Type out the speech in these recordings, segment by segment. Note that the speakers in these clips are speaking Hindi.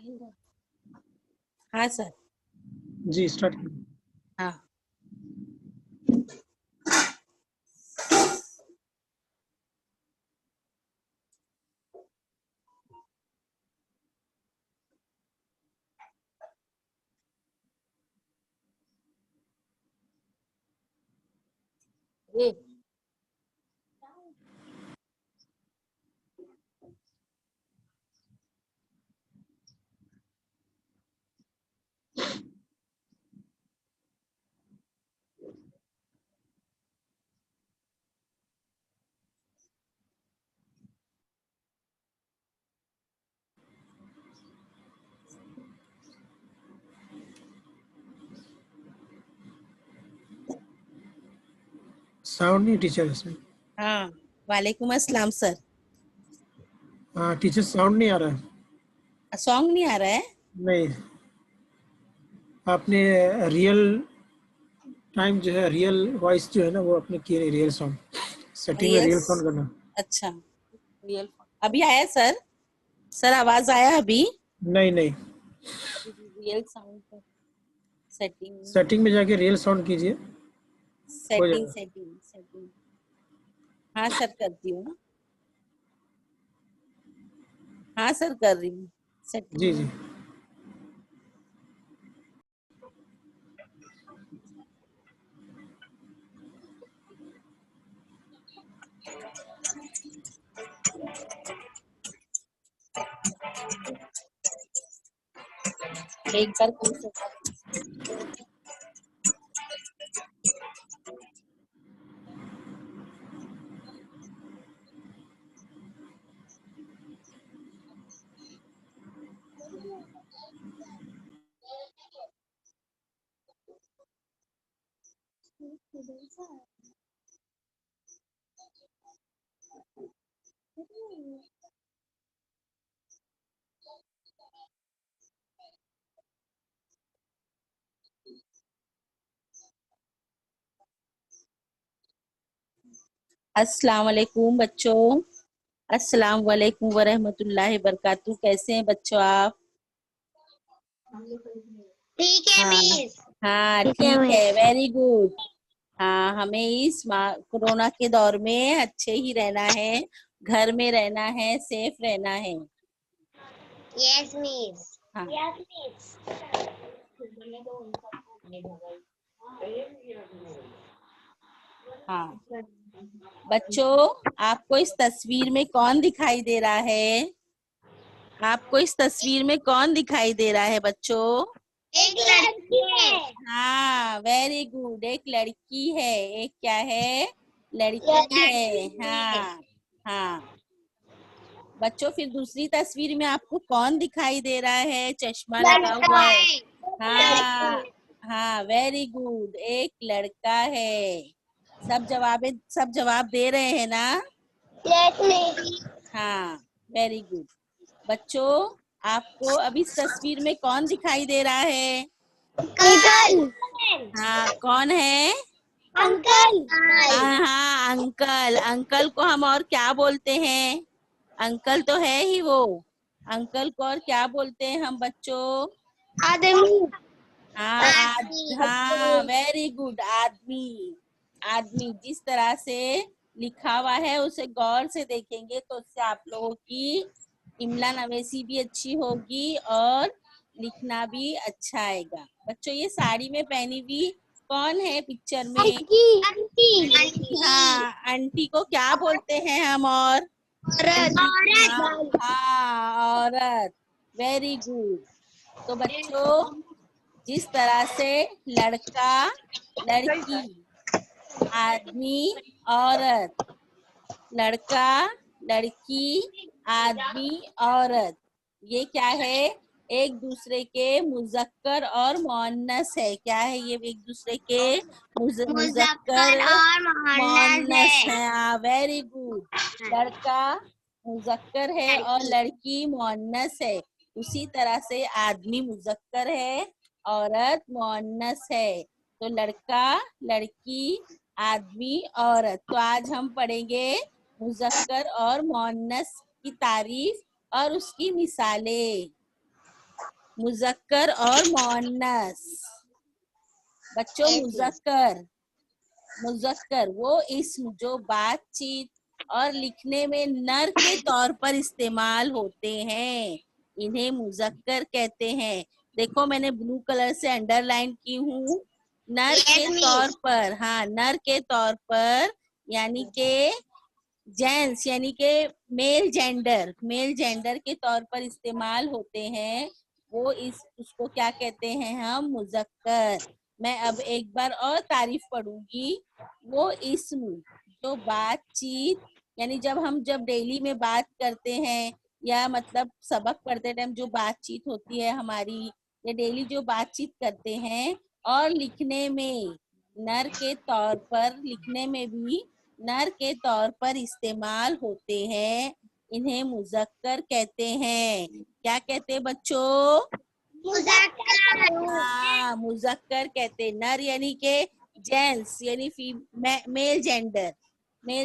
हाँ सर। जी स्टार्ट। हाँ ये साउंड नहीं टीचर इसमें। हाँ वालेकुम अस्सलाम सर। हाँ टीचर साउंड नहीं आ रहा है। सॉन्ग नहीं आ रहा है? नहीं, आपने रियल टाइम जो है, रियल वॉइस जो है ना वो अपने किए नहीं, रियल साउंड सेटिंग में रियल साउंड करना। अच्छा रियल अभी आया सर? सर आवाज आया अभी? नहीं नहीं, रियल साउंड सेटिंग सेटिंग में जाके रियल साउंड कीजिए, हो सेटिंग जाएगा। Setting setting. हाँ सर करती हूँ। हाँ सर कर रही हूँ सेटिंग। जी जी। एक बार फिर से अस्सलाम वालेकुम बच्चों। अस्सलाम वालेकुम वरहमतुल्लाहि बरकातहू। कैसे हैं बच्चों आप? ठीक है हाँ मिस। हाँ ठीक है ठीक है, मिस। Very good. हाँ हमें इस कोरोना के दौर में अच्छे ही रहना है, घर में रहना है, सेफ रहना है। Yes miss. हाँ यस मिस। हाँ बच्चों, आपको इस तस्वीर में कौन दिखाई दे रहा है? आपको इस तस्वीर में कौन दिखाई दे रहा है बच्चों? एक लड़की है। हाँ वेरी गुड, एक लड़की है। एक क्या है? लड़की है। लड़की है। हाँ हाँ बच्चों, फिर दूसरी तस्वीर में आपको कौन दिखाई दे रहा है? चश्मा लगा लड़का हुआ है। है। हाँ हाँ वेरी गुड, एक लड़का है। सब जवाब दे रहे हैं ना? Yes miss. हाँ वेरी गुड। बच्चों, आपको अब इस तस्वीर में कौन दिखाई दे रहा है? अंकल। हाँ कौन है? अंकल। हाँ हाँ अंकल। अंकल को हम और क्या बोलते हैं? अंकल तो है ही वो। अंकल को और क्या बोलते हैं हम बच्चों? आदमी। हाँ वेरी गुड, आदमी। आदमी जिस तरह से लिखा हुआ है उसे गौर से देखेंगे तो उससे आप लोगों की इमला नवेसी भी अच्छी होगी और लिखना भी अच्छा आएगा। बच्चों, ये साड़ी में पहनी हुई कौन है पिक्चर में? आंटी। आंटी। हाँ आंटी को क्या बोलते हैं हम? और औरत। हाँ हाँ औरत। Very good. तो बच्चों, जिस तरह से लड़का, लड़की, आदमी, औरत, लड़का, लड़की, आदमी, औरत, ये क्या है? एक दूसरे के मुजक्कर और मुअन्नस है। क्या है ये? एक दूसरे के मुजक्कर और मोहन्नस मुअन्नस है। है। Very good. लड़का मुजक्कर है और लड़की मुअन्नस है। उसी तरह से आदमी मुजक्कर है, औरत मुअन्नस है। तो लड़का, लड़की, आदमी, औरत। तो आज हम पढ़ेंगे मुजक्कर और मुअन्नस की तारीफ और उसकी मिसालें। मुजक्कर और मुअन्नस। बच्चों मुजक्कर वो इस्म जो बातचीत और लिखने में नर के तौर पर इस्तेमाल होते हैं, इन्हें मुजक्कर कहते हैं। देखो मैंने ब्लू कलर से अंडरलाइन की हूँ, नर के तौर पर। हाँ, नर के तौर पर, यानी के जेंट्स, यानी के मेल जेंडर के तौर पर इस्तेमाल होते हैं, वो उसको क्या कहते हैं हम? मुजक्कर। मैं अब एक बार और तारीफ पढ़ूंगी। वो इस्म जो बातचीत, यानी जब डेली में बात करते हैं या मतलब सबक पढ़ते टाइम जो बातचीत होती है हमारी, या डेली जो बातचीत करते हैं, और लिखने में नर के तौर पर, लिखने में भी नर के तौर पर इस्तेमाल होते हैं, इन्हें मुजक्कर कहते हैं। क्या कहते हैं बच्चों? हाँ, मुजक्कर कहते। नर यानी के जेंट्स, यानी मेल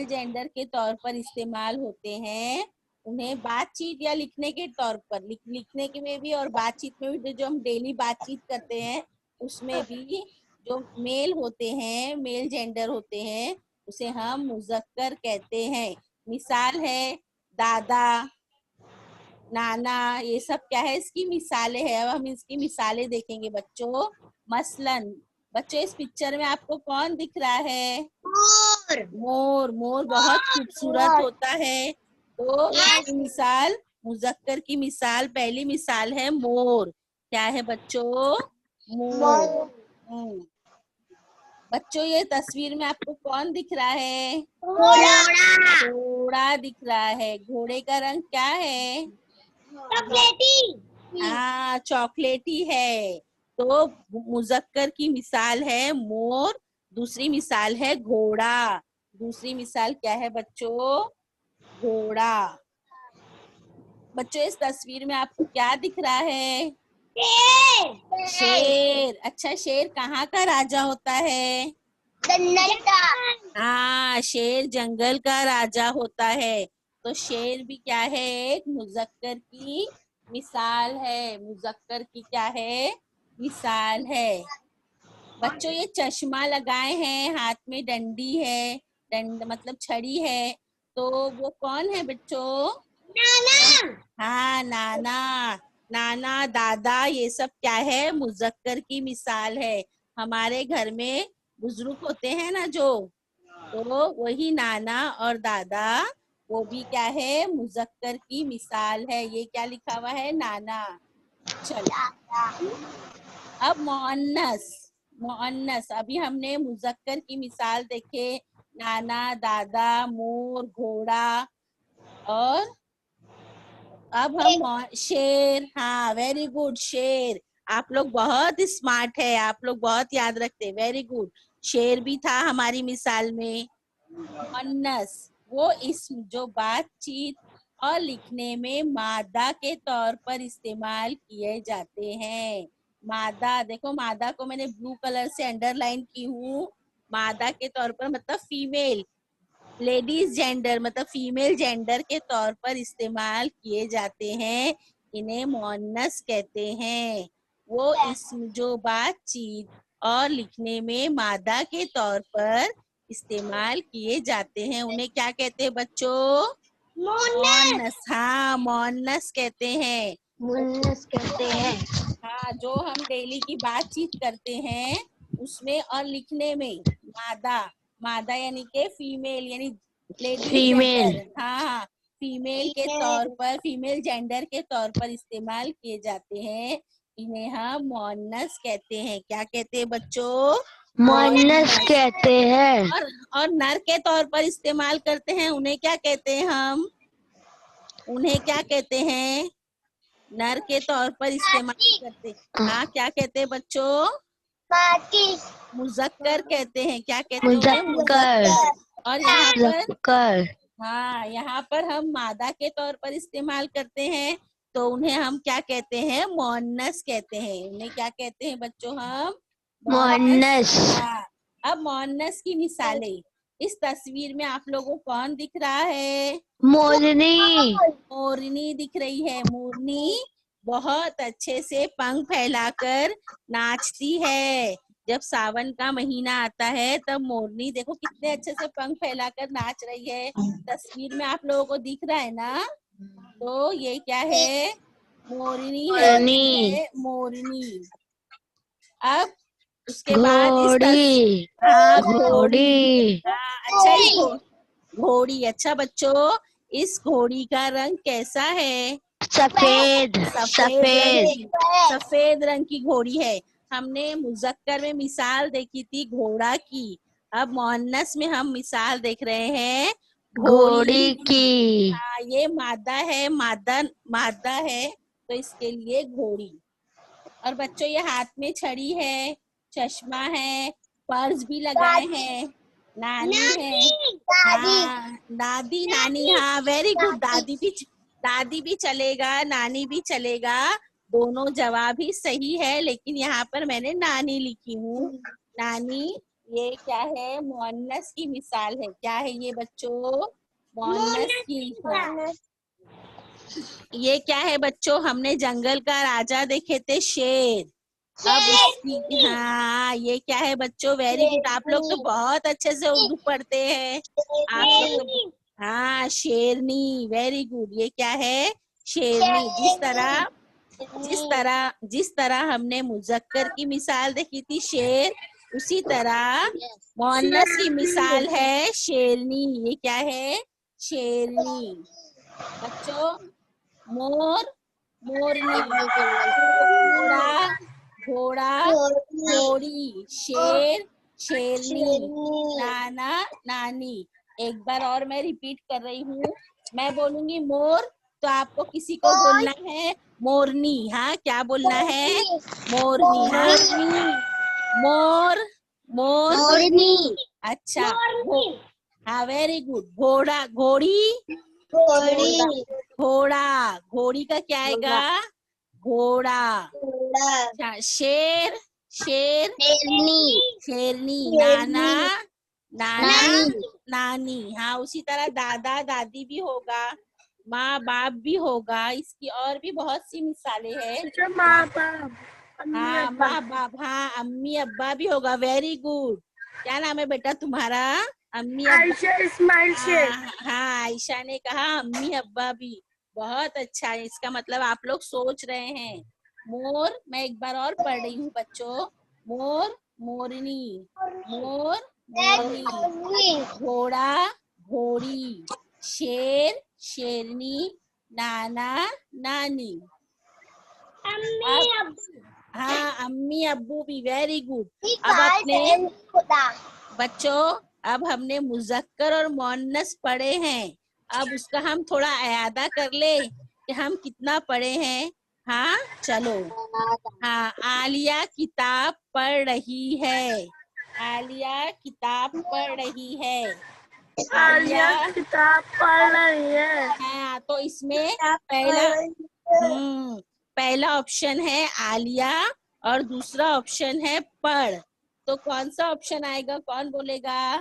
जेंडर के तौर पर इस्तेमाल होते हैं, उन्हें बातचीत या लिखने के तौर पर, लिखने के में भी और बातचीत में भी, जो हम डेली बातचीत करते हैं उसमें भी जो मेल होते हैं, मेल जेंडर होते हैं, उसे हम मुजक्कर कहते हैं। मिसाल है दादा, नाना, ये सब क्या है? इसकी मिसालें हैं। अब हम इसकी मिसालें देखेंगे बच्चों। मसलन बच्चों, इस पिक्चर में आपको कौन दिख रहा है? मोर। मोर बहुत खूबसूरत होता है। तो इसकी मिसाल, मुजक्कर की मिसाल, पहली मिसाल है मोर। क्या है बच्चों? मोर। बच्चों, ये तस्वीर में आपको कौन दिख रहा है? घोड़ा दिख रहा है। घोड़े का रंग क्या है? हाँ, चॉकलेटी है। तो मुजक्कर की मिसाल है मोर, दूसरी मिसाल है घोड़ा। दूसरी मिसाल क्या है बच्चों? घोड़ा। बच्चों, इस तस्वीर में आपको क्या दिख रहा है? शेर। अच्छा, शेर कहाँ का राजा होता है? हाँ, शेर जंगल का राजा होता है। तो शेर भी क्या है? एक मुजक्कर की मिसाल है। मुजक्कर की क्या है? मिसाल है। बच्चों, ये चश्मा लगाए हैं, हाथ में डंडी है, डंड मतलब छड़ी है, तो वो कौन है बच्चों? हाँ, नाना, दादा, ये सब क्या है? मुजक्कर की मिसाल है। हमारे घर में बुजुर्ग होते हैं ना जो, तो वही नाना और दादा, वो भी क्या है? मुजक्कर की मिसाल है। ये क्या लिखा हुआ है? नाना। चलो, अब मुअन्नस। अभी हमने मुजक्कर की मिसाल देखे, नाना, दादा, मोर, घोड़ा, और अब हम शेर। हाँ, वेरी गुड, शेर। आप लोग बहुत स्मार्ट है, आप लोग बहुत याद रखते, वेरी गुड। शेर भी था हमारी मिसाल में। मुअन्नस वो इस्म जो बातचीत और लिखने में मादा के तौर पर इस्तेमाल किए जाते हैं। मादा, देखो मादा को मैंने ब्लू कलर से अंडरलाइन की हूँ। मादा के तौर पर मतलब फीमेल, लेडीज जेंडर मतलब फीमेल जेंडर के तौर पर इस्तेमाल किए जाते हैं, इन्हें मुअन्नस कहते हैं। वो इस्म जो बातचीत और लिखने में मादा के तौर पर इस्तेमाल किए जाते हैं, उन्हें क्या कहते हैं बच्चों? मुअन्नस। हाँ, मुअन्नस कहते हैं। हाँ, जो हम डेली की बातचीत करते हैं उसमें और लिखने में मादा यानी के फीमेल, यानी लेडीज जेंडर। हाँ, फीमेल के तौर पर, फीमेल जेंडर के तौर पर इस्तेमाल किए जाते हैं, इन्हें हम मुअन्नस कहते हैं। क्या कहते हैं बच्चों? मुअन्नस कहते हैं। और नर के तौर पर इस्तेमाल करते हैं, उन्हें क्या कहते हैं हम? उन्हें क्या कहते हैं? नर के तौर पर इस्तेमाल करते। हाँ, क्या कहते हैं बच्चों? मुजक्कर कहते हैं। क्या कहते हैं उन्हें? मुजक्कर। और यहाँ पर, हाँ, यहाँ पर हम मादा के तौर पर इस्तेमाल करते हैं, तो उन्हें हम क्या कहते हैं? मुअन्नस कहते हैं। उन्हें क्या कहते हैं बच्चों? हम मुअन्नस। हाँ, अब मुअन्नस की मिसालें। इस तस्वीर में आप लोगों को कौन दिख रहा है? मोरनी। मोरनी दिख रही है। मोरनी बहुत अच्छे से पंख फैलाकर नाचती है। जब सावन का महीना आता है तब मोरनी देखो कितने अच्छे से पंख फैलाकर नाच रही है। तस्वीर में आप लोगों को दिख रहा है ना। तो ये क्या है? मोरनी है। मोरनी। मोरनी। अब उसके बाद इस घोड़ी। हाँ, घोड़ी। हाँ, अच्छा घोड़ी। अच्छा बच्चों, इस घोड़ी का रंग कैसा है? सफेद। सफेद। सफेद रंग की घोड़ी है। हमने मुज़क्कर में मिसाल देखी थी घोड़ा की। अब मुअन्नस में हम मिसाल देख रहे हैं घोड़ी की। हाँ, ये मादा है, मादा है, तो इसके लिए घोड़ी। और बच्चों ये हाथ में छड़ी है, चश्मा है, पर्स भी लगाए हैं, नानी है। हाँ, दादी नानी। हाँ, वेरी गुड। दादी भी चलेगा, नानी भी चलेगा। दोनों जवाब ही सही है, लेकिन यहाँ पर मैंने नानी लिखी हूँ। नानी ये क्या है? मुअन्नस की मिसाल है। क्या है ये बच्चों? मुअन्नस की। ये क्या है बच्चों? हमने जंगल का राजा देखे थे, शेर। अब उसकी हाँ, ये क्या है बच्चों? Very good. आप लोग तो बहुत अच्छे से उर्दू पढ़ते हैं। आप लोग तो हाँ, शेरनी। Very good. ये क्या है? शेरनी। जिस तरह हमने मुज़क्कर की मिसाल देखी थी शेर, उसी तरह मुअन्नस की मिसाल है शेरनी। ये क्या है? शेरनी। बच्चों, मोर, मोरनी, घोड़ा, घोड़ा, घोड़ी, शेर, शेरनी, नाना, नानी। एक बार और मैं रिपीट कर रही हूँ। मैं बोलूंगी मोर, तो आपको किसी को बोलना है मोरनी। हाँ, क्या बोलना है? मोरनी। हाँ, मोर, मोर। अच्छा, हाँ, वेरी गुड। घोड़ा, घोड़ी, घोड़ा। घोड़ी का क्या आएगा? घोड़ा। अच्छा, शेर, शेर, शेरनी, नाना, नाना, नानी। हाँ, उसी तरह दादा दादी भी होगा, माँ बाप भी होगा। इसकी और भी बहुत सी मिसालें हैं। हाँ, माँ बाप। हाँ, अम्मी अब्बा भी होगा। Very good. क्या नाम है बेटा तुम्हारा? अम्मी अब्बा। हाँ, आयशा ने कहा अम्मी अब्बा भी। बहुत अच्छा है। इसका मतलब आप लोग सोच रहे हैं। मोर, मैं एक बार और पढ़ रही हूँ बच्चों। मोर, मोरनी, मोर, मोरनी, घोड़ा, घोड़ी, शेर, शेरनी, नाना, नानी। हाँ, अम्मी अब्बू भी। Very good. अब अपने बच्चों, अब हमने मुज़क्कर और मुअन्नस पढ़े हैं। अब उसका हम थोड़ा इयादा कर ले कि हम कितना पढ़े हैं। हाँ, चलो। हाँ, आलिया किताब पढ़ रही है। आलिया किताब पढ़ रही है। आलिया किताब पढ़ रही है। हाँ, तो इसमें पहला पहला ऑप्शन है आलिया और दूसरा ऑप्शन है पढ़। तो कौन सा ऑप्शन आएगा? कौन बोलेगा?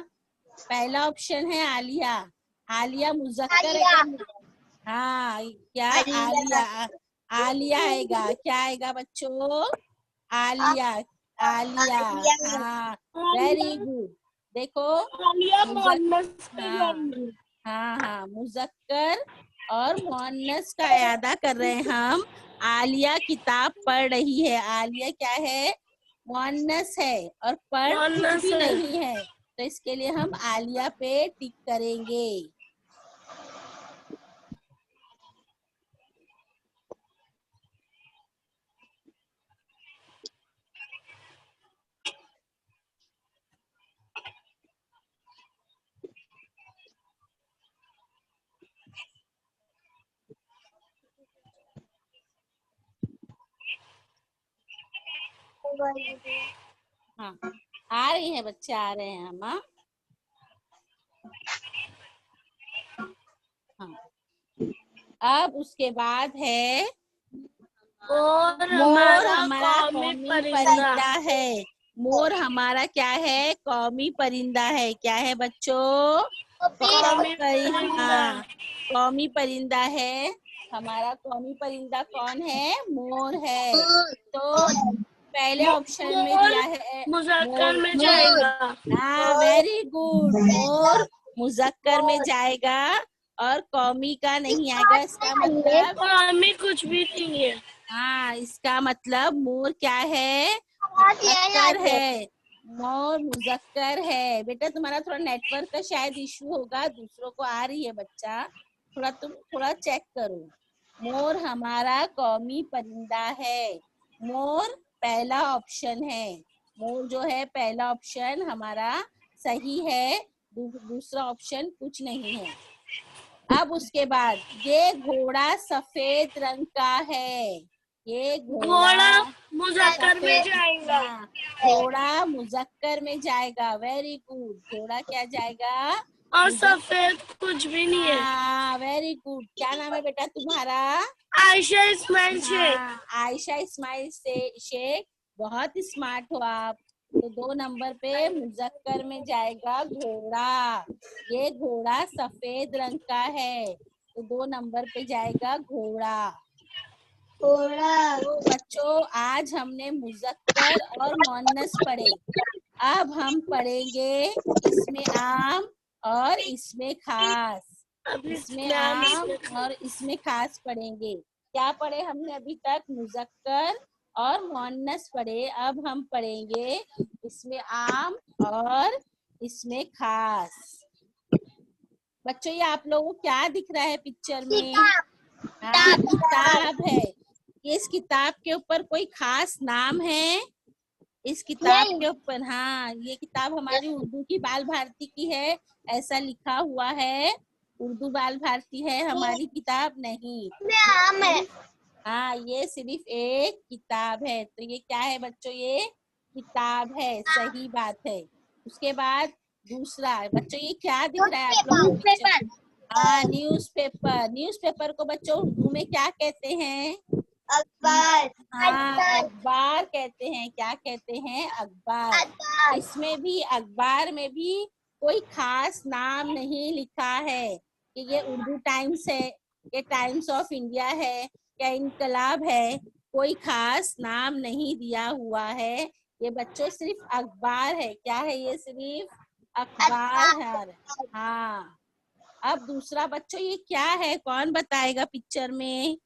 पहला ऑप्शन है आलिया। आलिया मुज़क्कर है क्या? हाँ, क्या? आलिया। आलिया आएगा। क्या आएगा बच्चों? आलिया। आलिया। हाँ, वेरी गुड। देखो, हाँ, हाँ, हाँ, मुज़क्कर और मुअन्नस का इयादा कर रहे हैं हम। आलिया किताब पढ़ रही है। आलिया क्या है? मुअन्नस है और पढ़ कुछ भी नहीं है, तो इसके लिए हम आलिया पे टिक करेंगे। हाँ, आ रही है बच्चे, आ रहे हैं हम। हाँ, अब उसके बाद है मोर हमारा कौमी परिंदा है। मोर हमारा क्या है? कौमी परिंदा है। क्या है बच्चों? हाँ, कौमी परिंदा है। हमारा कौमी परिंदा कौन है? मोर है। तो पहले ऑप्शन में दिया है मुज़क्कर मोर। में जाएगा। हाँ, वेरी गुड। मोर मुज़क्कर में जाएगा और कौमी का नहीं आएगा। इसका मतलब कौमी कुछ भी नहीं है। हाँ, इसका मतलब मोर क्या है? मुज़क्कर है। मोर मुज़क्कर है। बेटा तुम्हारा थोड़ा नेटवर्क का शायद इशू होगा, दूसरों को आ रही है बच्चा, तुम थोड़ा चेक करो। मोर हमारा कौमी परिंदा है। मोर पहला ऑप्शन है। मोर जो है पहला ऑप्शन हमारा सही है। दूसरा ऑप्शन कुछ नहीं है। अब उसके बाद ये घोड़ा सफेद रंग का है। ये घोड़ा मुज़क्कर में सफेद, जाएगा। हाँ, घोड़ा मुज़क्कर में जाएगा। Very good. घोड़ा क्या जाएगा? और सफेद कुछ भी नहीं है। हाँ, वेरी गुड। क्या नाम है बेटा तुम्हारा? आयशा इस्माइल शेख। हाँ, आयशा इस्माइल शेख। बहुत स्मार्ट हो आप। तो 2 नंबर पे मुज़क्कर में जाएगा घोड़ा। ये घोड़ा सफेद रंग का है, तो 2 नंबर पे जाएगा घोड़ा। तो बच्चों आज हमने मुज़क्कर और मुअन्नस पढ़े। अब हम पढ़ेंगे इसमें आम और इसमें खास। इसमें आम और इसमें खास पढ़ेंगे। क्या पढ़े हमने अभी तक? मुज़क्कर और मुअन्नस पढ़े। अब हम पढ़ेंगे इसमें आम और इसमें खास। बच्चों ये आप लोगों को क्या दिख रहा है पिक्चर में? हाँ, किताब है। इस किताब के ऊपर कोई खास नाम है? इस किताब के ऊपर, हाँ, ये किताब हमारी उर्दू की बाल भारती की है, ऐसा लिखा हुआ है। उर्दू बाल भारती है हमारी किताब नहीं। हाँ, ये सिर्फ एक किताब है। तो ये क्या है बच्चों? ये किताब है। सही बात है। उसके बाद दूसरा बच्चों ये क्या दिख रहा है आप लोगों को पिक्चर? हाँ, न्यूज़पेपर। न्यूज़पेपर को बच्चों उर्दू में क्या कहते हैं? अखबार। हाँ, अखबार कहते हैं। क्या कहते हैं? अखबार। इसमें भी अखबार में भी कोई खास नाम नहीं लिखा है कि ये उर्दू टाइम्स है, ये टाइम्स ऑफ इंडिया है, या इनकलाब है। कोई खास नाम नहीं दिया हुआ है। ये बच्चों सिर्फ अखबार है। क्या है? ये सिर्फ अखबार है। हाँ। अब दूसरा बच्चों ये क्या है? कौन बताएगा पिक्चर में?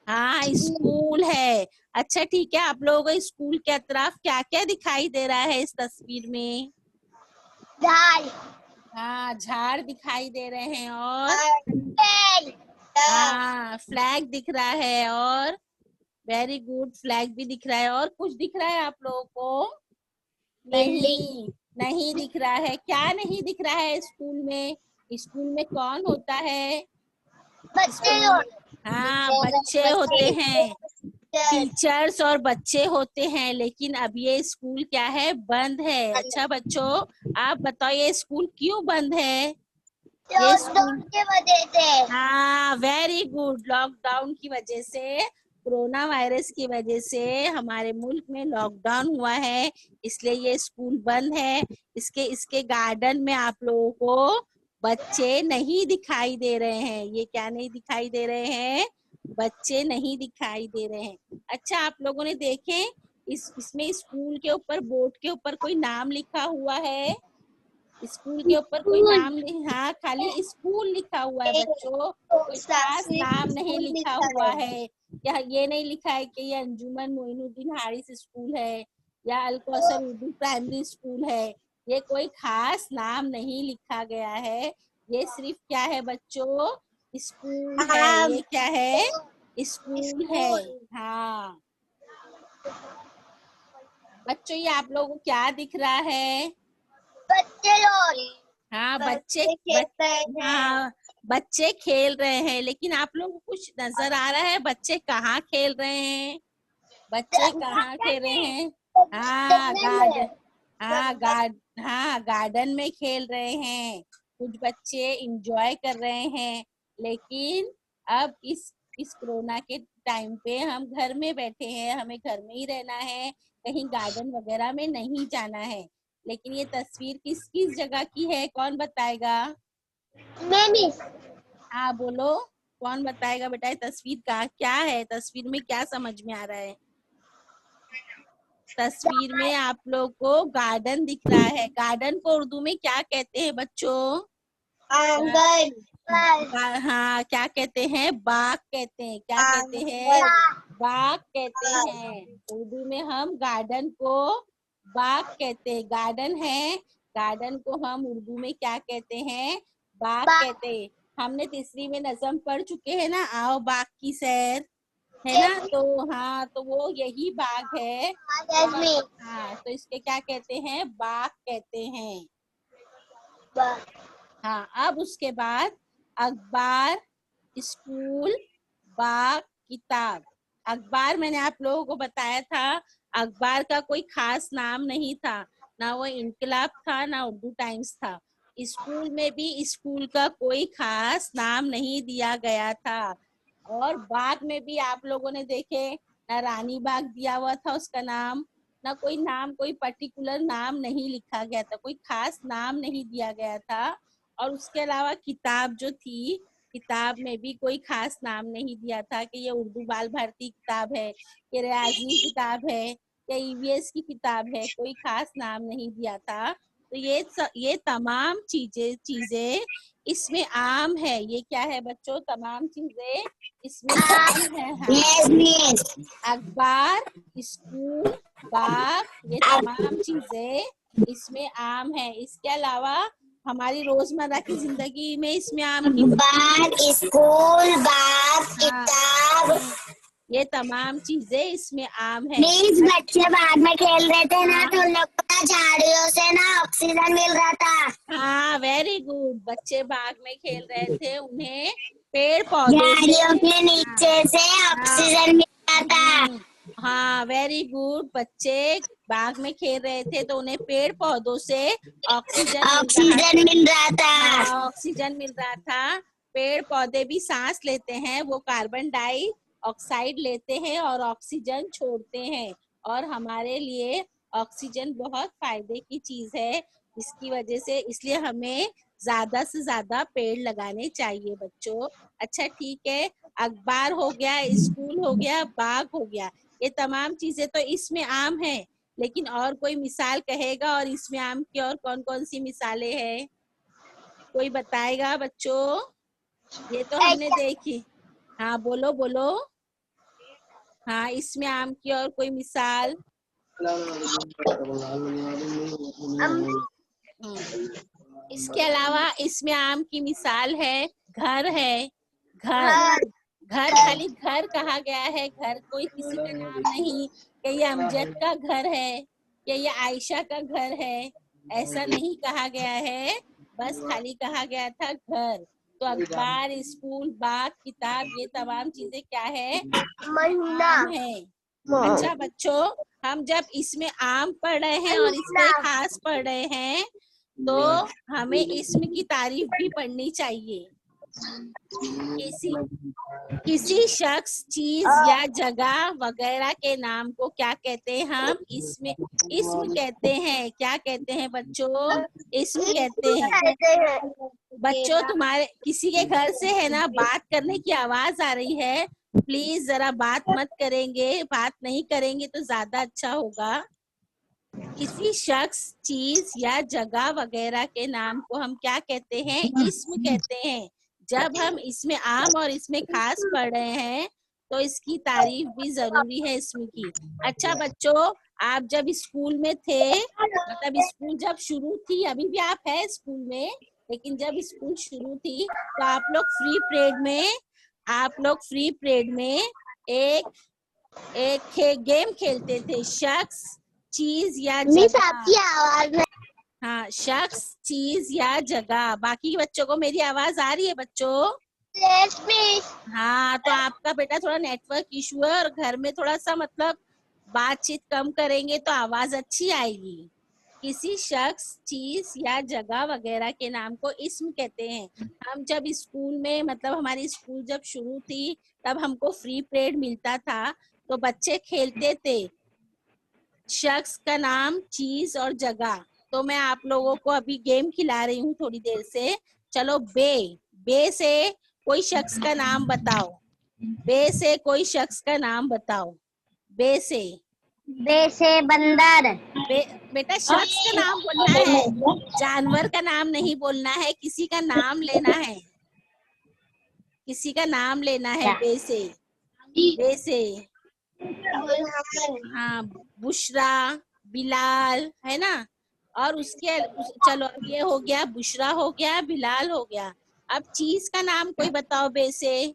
हाँ, स्कूल है। अच्छा ठीक है, आप लोगों को स्कूल के अतराफ क्या क्या दिखाई दे रहा है इस तस्वीर में? हाँ, झाड़ दिखाई दे रहे हैं और हाँ, फ्लैग दिख रहा है और वेरी गुड, फ्लैग भी दिख रहा है। और कुछ दिख रहा है आप लोगों को? नहीं, नहीं दिख रहा है। क्या नहीं दिख रहा है स्कूल में? स्कूल में कौन होता है? हाँ, बच्चे होते हैं। टीचर्स और बच्चे होते हैं। लेकिन अब ये स्कूल क्या है? बंद है। अच्छा बच्चों आप बताओ ये स्कूल क्यों बंद है? ये स्कूल की वजह से। हाँ, वेरी गुड। लॉकडाउन की वजह से, कोरोना वायरस की वजह से हमारे मुल्क में लॉकडाउन हुआ है, इसलिए ये स्कूल बंद है। इसके गार्डन में आप लोगों को बच्चे नहीं दिखाई दे रहे हैं। ये क्या नहीं दिखाई दे रहे हैं? बच्चे नहीं दिखाई दे रहे हैं। अच्छा आप लोगों ने देखे इसमें स्कूल के ऊपर, बोर्ड के ऊपर कोई नाम लिखा हुआ है? स्कूल के ऊपर कोई नाम नहीं, हाँ, खाली स्कूल लिखा हुआ है बच्चों। कोई खास नाम नहीं लिखा हुआ है। या ये नहीं लिखा है कि ये अंजुमन मोइनुद्दीन हारिस स्कूल है या अल कौसर उर्दू प्राइमरी स्कूल है। ये कोई खास नाम नहीं लिखा गया है। ये सिर्फ क्या है बच्चों? स्कूल है। ये क्या है? स्कूल है। हाँ बच्चों ये आप लोगों को क्या दिख रहा है? बच्चे लोग। हाँ, हाँ, बच्चे खेल रहे हैं। लेकिन आप लोगों को कुछ नजर आ रहा है? बच्चे कहाँ खेल रहे हैं? बच्चे कहाँ खेल रहे हैं? हाँ, गार्डन। हाँ, गार्डन में खेल रहे हैं। कुछ बच्चे इंजॉय कर रहे हैं। लेकिन अब इस कोरोना के टाइम पे हम घर में बैठे हैं, हमें घर में ही रहना है, कहीं गार्डन वगैरह में नहीं जाना है। लेकिन ये तस्वीर किस किस जगह की है? कौन बताएगा? मैंने हाँ बोलो। कौन बताएगा बेटा ये तस्वीर का क्या है, तस्वीर में क्या समझ में आ रहा है? तस्वीर में आप लोग को गार्डन दिख रहा है। गार्डन को उर्दू में क्या कहते हैं बच्चों? आंगन। हाँ, क्या कहते हैं? बाग कहते हैं। क्या कहते हैं? बाग कहते हैं। उर्दू में हम गार्डन को बाग कहते हैं। गार्डन है, गार्डन को हम उर्दू में क्या कहते हैं? बाग कहते हैं। हमने तीसरी में नज़म पढ़ चुके हैं ना, आओ बाग की सैर, है ना? तो हाँ, तो वो यही बाग है। हाँ, तो इसके क्या कहते हैं? बाग कहते हैं। हाँ, अब उसके बाद अखबार, स्कूल, बाग, किताब। अखबार मैंने आप लोगों को बताया था, अखबार का कोई खास नाम नहीं था, ना वो इनकलाब था ना उर्दू टाइम्स था। स्कूल में भी स्कूल का कोई खास नाम नहीं दिया गया था। और बाग में भी आप लोगों ने देखे, ना रानी बाग दिया हुआ था उसका नाम, ना कोई नाम, कोई पर्टिकुलर नाम नहीं लिखा गया था, कोई खास नाम नहीं दिया गया था। और उसके अलावा किताब जो थी, किताब में भी कोई खास नाम नहीं दिया था कि ये उर्दू बाल भारती किताब है, ये रियाजी किताब है, या ईवीएस की किताब है, कोई खास नाम नहीं दिया था। तो ये तमाम चीजें इसमें आम है। ये क्या है बच्चों? तमाम चीजें इसमें आम है। हाँ, अखबार, स्कूल, बाग, ये तमाम चीजें इसमें आम है। इसके अलावा हमारी रोजमर्रा की जिंदगी में इसमें आम की बाग, स्कूल, बाग, हाँ, किताब। ये तमाम चीजें इसमें आम है। मीन्स बच्चे बाग में खेल रहे थे ना, तो उन लोग को झाड़ियों से ना ऑक्सीजन मिल रहा था। हाँ, वेरी गुड। बच्चे बाग में खेल रहे थे, उन्हें पेड़ पौधों से, झाड़ियों के नीचे से ऑक्सीजन मिल रहा था। हाँ, वेरी गुड। बच्चे बाग में खेल रहे थे तो उन्हें पेड़ पौधों से ऑक्सीजन मिल रहा था। हाँ, ऑक्सीजन मिल रहा था। पेड़ पौधे भी सांस लेते हैं, वो कार्बन डाइऑक्साइड लेते हैं और ऑक्सीजन छोड़ते हैं। और हमारे लिए ऑक्सीजन बहुत फायदे की चीज है। इसकी वजह से इसलिए हमें ज्यादा से ज्यादा पेड़ लगाने चाहिए बच्चों। अच्छा, ठीक है। अखबार हो गया, स्कूल हो गया, बाग हो गया, ये तमाम चीजें तो इसमें आम है। लेकिन और कोई मिसाल कहेगा और इसमें आम की और कौन कौन सी मिसालें हैं? कोई बताएगा बच्चों? ये तो हमने देखी। हाँ, बोलो बोलो। हाँ, इसमें आम की और कोई मिसाल? इसके अलावा इसमें आम की मिसाल है घर है। घर, घर खाली घर कहा गया है, घर कोई किसी का नाम नहीं कि ये अमजद का घर है या ये आयशा का घर है, ऐसा नहीं कहा गया है, बस खाली कहा गया था घर। तो अखबार, स्कूल, बाग, किताब, ये तमाम चीजें क्या है? आम है। अच्छा बच्चों, हम जब इसमें आम पढ़ रहे हैं और इसमें खास पढ़ रहे हैं तो हमें इसम की तारीफ भी पढ़नी चाहिए। किसी शख्स, चीज या जगह वगैरह के नाम को क्या कहते हैं? हम इसम कहते हैं। क्या कहते हैं बच्चों? इसम कहते हैं। बच्चों, तुम्हारे किसी के घर से है ना बात करने की आवाज आ रही है, प्लीज जरा बात मत करेंगे, बात नहीं करेंगे तो ज्यादा अच्छा होगा। किसी शख्स, चीज या जगह वगैरह के नाम को हम क्या कहते हैं? इसम कहते हैं। जब हम इसमें आम और इसमें खास पढ़ रहे हैं तो इसकी तारीफ भी जरूरी है इसम की। अच्छा बच्चों, आप जब स्कूल में थे, मतलब स्कूल जब शुरू थी, अभी भी आप है स्कूल में, लेकिन जब स्कूल शुरू थी तो आप लोग फ्री पीरियड में एक गेम खेलते थे, शख्स, चीज या जगह। हाँ, शख्स, चीज या जगह। बाकी बच्चों को मेरी आवाज आ रही है बच्चों? हाँ, तो आपका बेटा थोड़ा नेटवर्क इशू है और घर में थोड़ा सा मतलब बातचीत कम करेंगे तो आवाज अच्छी आएगी। किसी शख्स, चीज या जगह वगैरह के नाम को इस्म कहते हैं। हम जब स्कूल में, मतलब हमारी स्कूल जब शुरू थी तब हमको फ्री पीरियड मिलता था तो बच्चे खेलते थे शख्स का नाम, चीज और जगह। तो मैं आप लोगों को अभी गेम खिला रही हूँ थोड़ी देर से। चलो, बे से कोई शख्स का नाम बताओ। बे से कोई शख्स का नाम बताओ। बे से। बे से बंदर। बेटा शख्स का नाम बोलना है, जानवर का नाम नहीं बोलना है, किसी का नाम लेना है, किसी का नाम लेना है। बे से। बे से। हाँ, बुशरा, बिलाल, है ना। और चलो अब ये हो गया, बुशरा हो गया, बिलाल हो गया। अब चीज का नाम कोई बताओ बे से।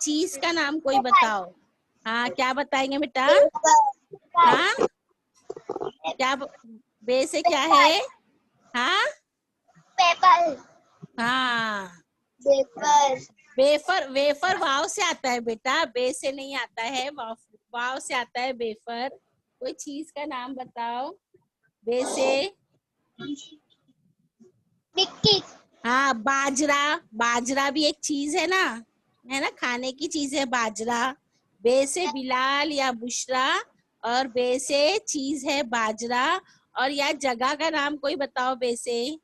चीज का नाम कोई बताओ। हाँ, क्या बताएंगे बेटा। हाँ, क्या बे से क्या है। हाँ पेपर। हाँ, पेपर। वेफर। वेफर वाव से आता है बेटा, बे से नहीं आता है, वाव से आता है वेफर। कोई चीज का नाम बताओ बे से। टिक्की। हाँ, बाजरा। बाजरा भी एक चीज है ना, खाने की चीज है बाजरा। बे से बिलाल या बुशरा, और बे से चीज है बाजरा। और या जगह का नाम कोई बताओ बे से।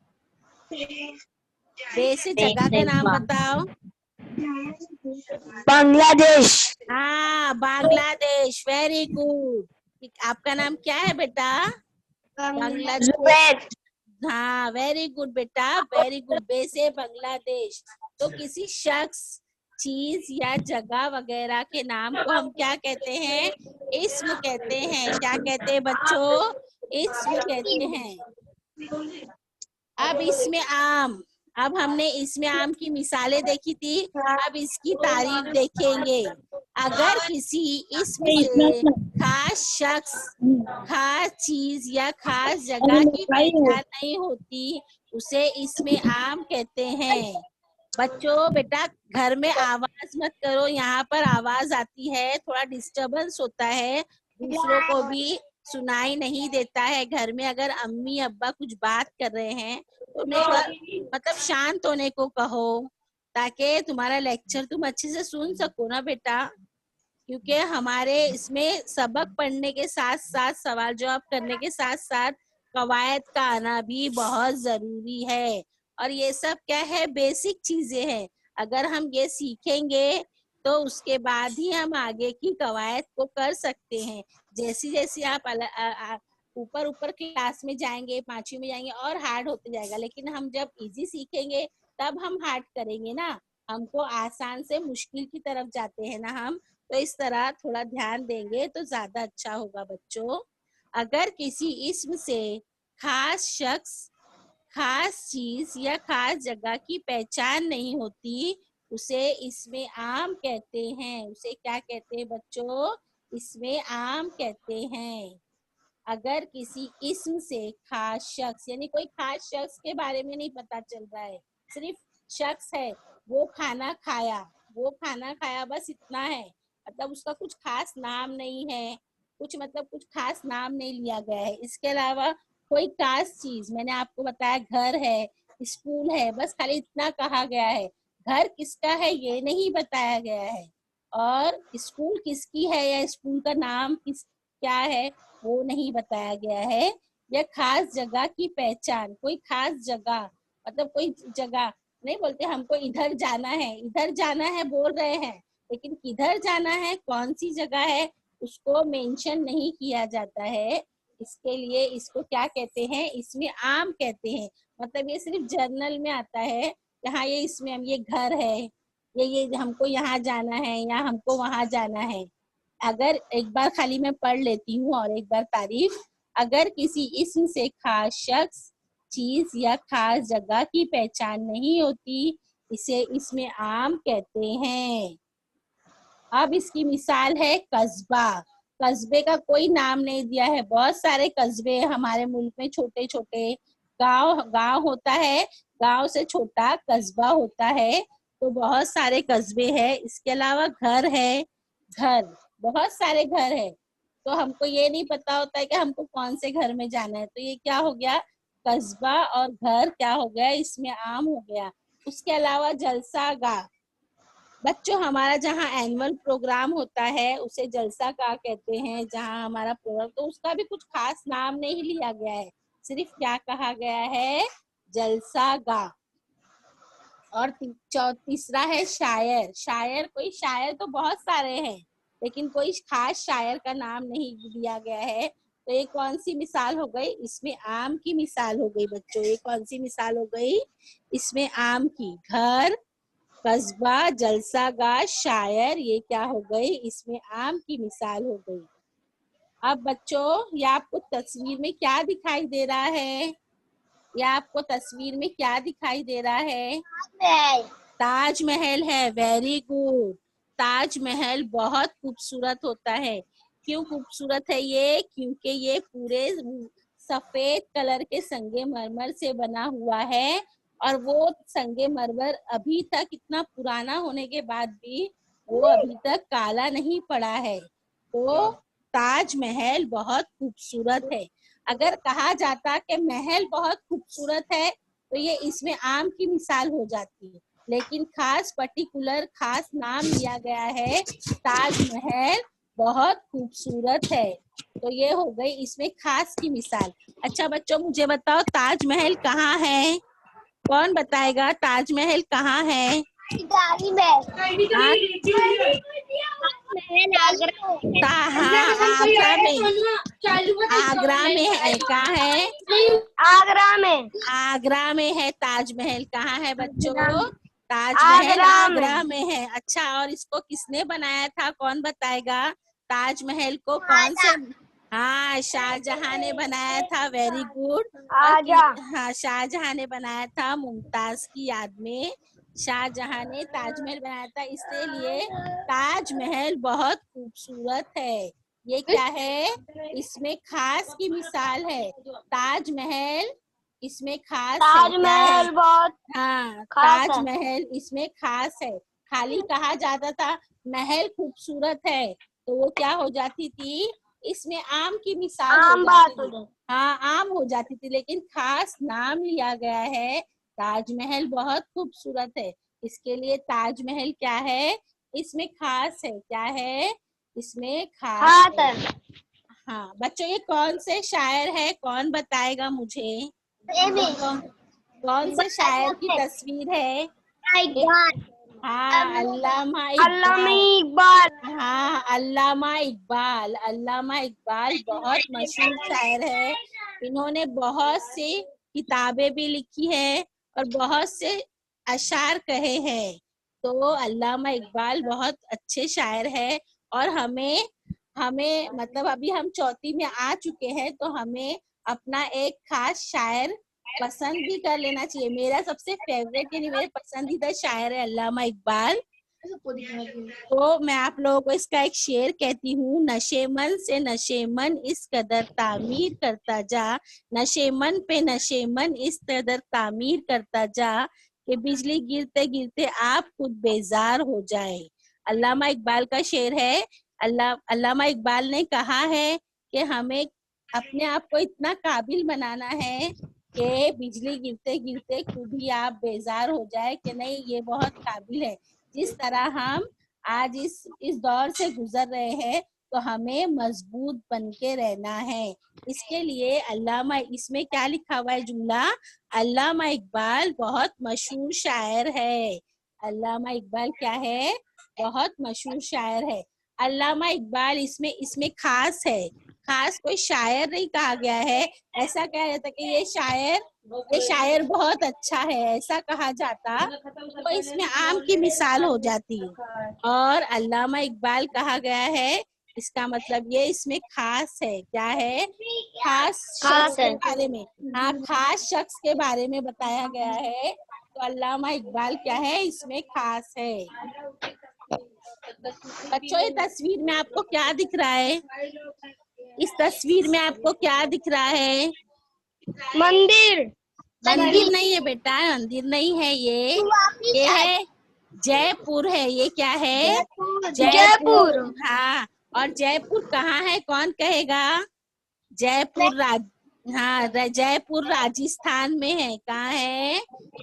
बे से जगह का नाम बताओ। बांग्लादेश। हाँ, बांग्लादेश, वेरी गुड। आपका नाम क्या है बेटा। बांग्लादेश। जुबैर। हाँ, वेरी गुड बेटा, वेरी गुड। बे से बांग्लादेश। तो किसी शख्स, चीज या जगह वगैरह के नाम को हम क्या कहते हैं। इस्म कहते हैं। क्या कहते हैं बच्चों। इस्म कहते हैं। अब इसमें आम। अब हमने इसमें आम की मिसालें देखी थी। अब इसकी तारीफ देखेंगे। अगर किसी इसम से खास शख्स, खास चीज या खास जगह की पहचान नहीं होती, उसे इसमें आम कहते हैं। बच्चों बेटा घर में आवाज मत करो, यहाँ पर आवाज आती है, थोड़ा डिस्टरबेंस होता है, दूसरों को भी सुनाई नहीं देता है। घर में अगर अम्मी अब्बा कुछ बात कर रहे हैं तो उन्हें थोड़ा मतलब शांत होने को कहो, ताकि तुम्हारा लेक्चर तुम अच्छे से सुन सको ना बेटा। क्योंकि हमारे इसमें सबक पढ़ने के साथ साथ, सवाल जवाब करने के साथ साथ कवायद का आना भी बहुत जरूरी है। और ये सब क्या है, बेसिक चीजें हैं। अगर हम ये सीखेंगे तो उसके बाद ही हम आगे की कवायद को कर सकते हैं। जैसी जैसी आप ऊपर ऊपर क्लास में जाएंगे, 5वीं में जाएंगे, और हार्ड होते जाएगा। लेकिन हम जब इजी सीखेंगे तब हम हार्ड करेंगे ना। हमको आसान से मुश्किल की तरफ जाते हैं ना हम। तो इस तरह थोड़ा ध्यान देंगे तो ज्यादा अच्छा होगा बच्चों। अगर किसी इस्म से खास शख्स, खास चीज या खास जगह की पहचान नहीं होती, उसे इसमें आम कहते हैं। उसे क्या कहते हैं बच्चों। इसमें आम कहते हैं। अगर किसी इस्म से खास शख्स, यानी कोई खास शख्स के बारे में नहीं पता चल रहा है, सिर्फ शख्स है, वो खाना खाया, वो खाना खाया, बस इतना है। मतलब उसका कुछ खास नाम नहीं है, कुछ खास नाम नहीं लिया गया है। इसके अलावा कोई खास चीज, मैंने आपको बताया घर है, स्कूल है, बस खाली इतना कहा गया है। घर किसका है ये नहीं बताया गया है, और स्कूल किसकी है या स्कूल का नाम क्या है वो नहीं बताया गया है। या खास जगह की पहचान, कोई खास जगह, मतलब कोई जगह नहीं बोलते हमको इधर जाना है, इधर जाना है बोल रहे हैं, लेकिन किधर जाना है, कौन सी जगह है, उसको मेंशन नहीं किया जाता है। इसके लिए इसको क्या कहते हैं, इसमें आम कहते हैं। मतलब ये सिर्फ जर्नल में आता है, यहाँ ये इसमें हम ये घर है, ये हमको यहाँ जाना है या हमको वहां जाना है। अगर एक बार खाली मैं पढ़ लेती हूँ और एक बार तारीफ। अगर किसी इस्म से खास शख्स, चीज या खास जगह की पहचान नहीं होती, इसे इसमें आम कहते हैं। अब इसकी मिसाल है कस्बा। कस्बे का कोई नाम नहीं दिया है। बहुत सारे कस्बे हमारे मुल्क में, छोटे छोटे गांव गांव होता है, गांव से छोटा कस्बा होता है। तो बहुत सारे कस्बे हैं। इसके अलावा घर है, घर, बहुत सारे घर है। तो हमको ये नहीं पता होता है कि हमको कौन से घर में जाना है। तो ये क्या हो गया, कस्बा और घर क्या हो गया, इसमें आम हो गया। उसके अलावा जलसा गाह। बच्चों हमारा जहाँ एनुअल प्रोग्राम होता है उसे जलसा का कहते हैं। जहाँ हमारा प्रोग्राम, तो उसका भी कुछ खास नाम नहीं लिया गया है, सिर्फ क्या कहा गया है, जलसा गा। और तीसरा है शायर। शायर, कोई शायर तो बहुत सारे हैं लेकिन कोई खास शायर का नाम नहीं दिया गया है। तो ये कौन सी मिसाल हो गई? इसमें आम की मिसाल हो गई बच्चों। ये कौन सी मिसाल हो गई? इसमें आम की। घर, कस्बा, जलसागाह, शायर, ये क्या हो गई? इसमें आम की मिसाल हो गई। अब बच्चों ये आपको तस्वीर में क्या दिखाई दे रहा है? या आपको तस्वीर में क्या दिखाई दे रहा है? ताजमहल है। Very good. ताजमहल बहुत खूबसूरत होता है। क्यों खूबसूरत है ये? क्योंकि ये पूरे सफेद कलर के संगमरमर से बना हुआ है और वो संगमरमर अभी तक, इतना पुराना होने के बाद भी वो अभी तक काला नहीं पड़ा है। तो ताजमहल बहुत खूबसूरत है। अगर कहा जाता कि महल बहुत खूबसूरत है तो ये इसमें आम की मिसाल हो जाती है, लेकिन खास पर्टिकुलर खास नाम लिया गया है, ताजमहल बहुत खूबसूरत है। तो ये हो गई इसमें खास की मिसाल। अच्छा बच्चों मुझे बताओ ताजमहल कहाँ है? कौन बताएगा ताजमहल कहाँ है? आगरा में। आगरा में है। कहाँ है? आगरा में। आगरा में है ताजमहल। कहाँ है बच्चों? ताजमहल आगरा में है। अच्छा, और इसको किसने बनाया था? कौन बताएगा? ताजमहल को कौन से? हाँ, शाहजहां ने बनाया था। Very good. हाँ, शाहजहां ने बनाया था मुमताज की याद में। शाहजहां ने ताजमहल बनाया था, इसलिए ताजमहल बहुत खूबसूरत है। ये क्या है? इसमें खास की मिसाल है। ताजमहल इसमें खास है। क्या है? ताजमहल बहुत हाँ, खास है। ताजमहल इसमें खास है। खाली कहा जाता था महल खूबसूरत है तो वो क्या हो जाती थी? इसमें आम की मिसाल हो जाती थी। हाँ, आम हो जाती थी, लेकिन खास नाम लिया गया है। ताजमहल बहुत खूबसूरत है, इसके लिए ताजमहल क्या है? इसमें खास है। क्या है? इसमें खास है। हाँ बच्चों, ये कौन से शायर है? कौन बताएगा मुझे? कौन से शायर की तस्वीर है? हाँ, अल्लामा इकबाल। हाँ, अल्लामा इकबाल। अल्लामा इकबाल बहुत मशहूर शायर है। इन्होंने बहुत सी किताबें भी लिखी है और बहुत से अशार कहे हैं। तो अल्लामा इकबाल बहुत अच्छे शायर है और हमें हमें मतलब अभी हम चौथी में आ चुके हैं तो हमें अपना एक खास शायर पसंद भी कर लेना चाहिए। मेरा सबसे फेवरेट यानी मेरे पसंदीदा शायर है अल्लामा इकबाल। तो मैं आप लोगों को इसका एक शेर कहती हूँ। नशेमन से नशेमन इस कदर तामीर करता जा, नशेमन पे नशेमन इस कदर तामीर करता जा कि बिजली गिरते गिरते आप खुद बेजार हो जाए। अल्लामा इकबाल का शेर है। अल्लामा इकबाल ने कहा है कि हमें अपने आप को इतना काबिल बनाना है कि बिजली गिरते गिरते खुद ही आप बेजार हो जाए कि नहीं ये बहुत काबिल है। जिस तरह हम आज इस दौर से गुजर रहे हैं तो हमें मजबूत बन के रहना है। इसके लिए अल्लामा, इसमें क्या लिखा हुआ है जुमला? अल्लामा इकबाल बहुत मशहूर शायर है। अल्लामा इकबाल क्या है? बहुत मशहूर शायर है। अल्लामा इकबाल इसमें खास है। खास कोई शायर नहीं कहा गया है। ऐसा कहा जाता कि ये शायर बहुत अच्छा है, ऐसा कहा जाता तो इसमें आम की मिसाल हो जाती। और अल्लामा इकबाल कहा गया है, इसका मतलब ये इसमें खास है। क्या है? खास शख्स के बारे में। हाँ, खास शख्स के बारे में बताया गया है। तो अल्लामा इकबाल क्या है? इसमें खास है। बच्चों, ये तस्वीर में आपको क्या दिख रहा है? इस तस्वीर में आपको क्या दिख रहा है? मंदिर। मंदिर नहीं है बेटा, मंदिर नहीं है ये है जयपुर है। ये क्या है? जयपुर। हाँ, और जयपुर कहाँ है? कौन कहेगा? जयपुर जयपुर राजस्थान में है। कहाँ है?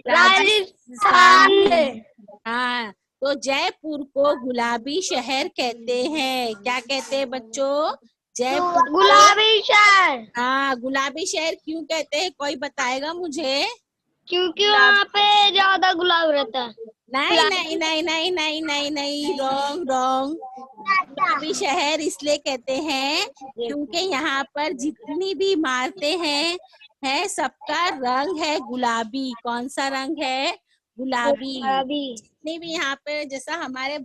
राजस्थान में। हाँ, तो जयपुर को गुलाबी शहर कहते हैं। क्या कहते हैं बच्चों? जयपुर गुलाबी शहर। हाँ, गुलाबी शहर क्यों कहते हैं? कोई बताएगा मुझे? क्योंकि वहाँ पे ज्यादा गुलाब रहता है। नहीं नहीं नहीं नहीं नहीं नहीं नहीं, रॉन्ग रॉन्ग। गुलाबी शहर इसलिए कहते हैं क्योंकि यहाँ पर जितनी भी इमारतें हैं सबका रंग है गुलाबी। कौन सा रंग है? गुलाबी। जितनी भी यहाँ पे, जैसा हमारे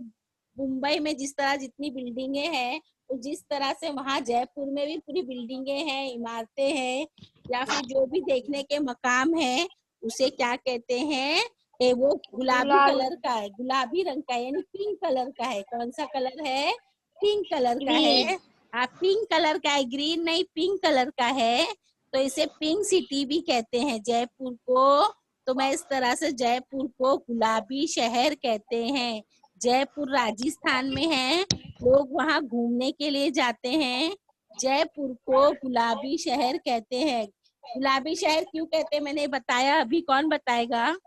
मुंबई में जिस तरह जितनी बिल्डिंगे हैं, तो जिस तरह से वहाँ जयपुर में भी पूरी बिल्डिंगे हैं, इमारतें हैं, या फिर जो भी देखने के मकाम है, उसे क्या कहते हैं? वो गुलाबी कलर का है, गुलाबी रंग का है, यानी पिंक कलर का है। कौन सा कलर है? पिंक कलर का है। हाँ, पिंक कलर का है, ग्रीन नहीं, पिंक कलर का है। तो इसे पिंक सिटी भी कहते हैं जयपुर को। तो मैं इस तरह से जयपुर को गुलाबी शहर कहते हैं। जयपुर राजस्थान में है, लोग वहाँ घूमने के लिए जाते हैं। जयपुर को गुलाबी शहर कहते हैं। गुलाबी शहर क्यों कहते हैं मैंने बताया, अभी कौन बताएगा?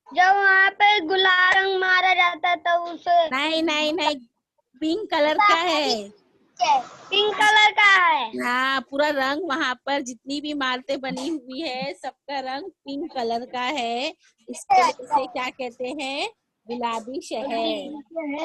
जब वहाँ पे गुलाब रंग मारा जाता है तो उसे नहीं नहीं नहीं, पिंक कलर का है। पिंक कलर का है। हाँ, पूरा रंग वहाँ पर जितनी भी इमारतें बनी हुई है सबका रंग पिंक कलर का है। इसे क्या कहते हैं? गुलाबी शहर।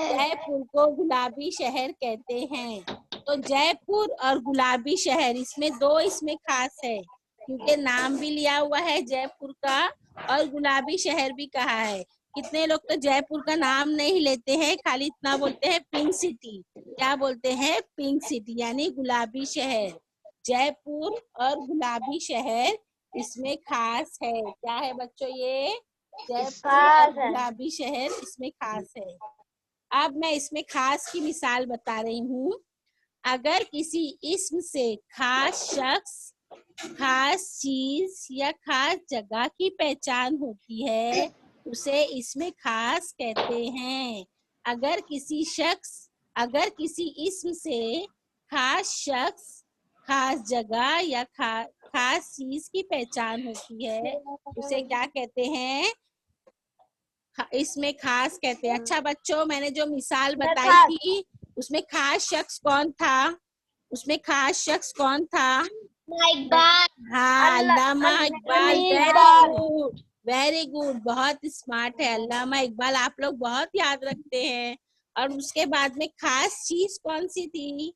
जयपुर को गुलाबी शहर कहते हैं। तो जयपुर और गुलाबी शहर, इसमें दो इसमें खास है, क्योंकि नाम भी लिया हुआ है जयपुर का और गुलाबी शहर भी कहा है। कितने लोग तो जयपुर का नाम नहीं लेते हैं, खाली इतना बोलते हैं पिंक सिटी। क्या बोलते हैं? पिंक सिटी, यानी गुलाबी शहर। जयपुर और गुलाबी शहर इसमें खास है। क्या है बच्चों ये? जयपुर और गुलाबी शहर इसमें खास है। अब मैं इसमें खास की मिसाल बता रही हूँ। अगर किसी इस्म से खास शख्स, खास चीज या खास जगह की पहचान होती है, उसे इसमें खास कहते हैं। अगर किसी इस्म से खास शख्स, खास जगह या खास चीज की पहचान होती है, उसे क्या कहते हैं? इसमें खास कहते हैं। अच्छा बच्चों, मैंने जो मिसाल बताई थी उसमें खास शख्स कौन था? उसमें खास शख्स कौन था? हाँ, Allama Iqbal. Very good, very good, बहुत स्मार्ट है अल्लामा इकबाल। आप लोग बहुत याद रखते हैं। और उसके बाद में खास चीज कौन सी थी?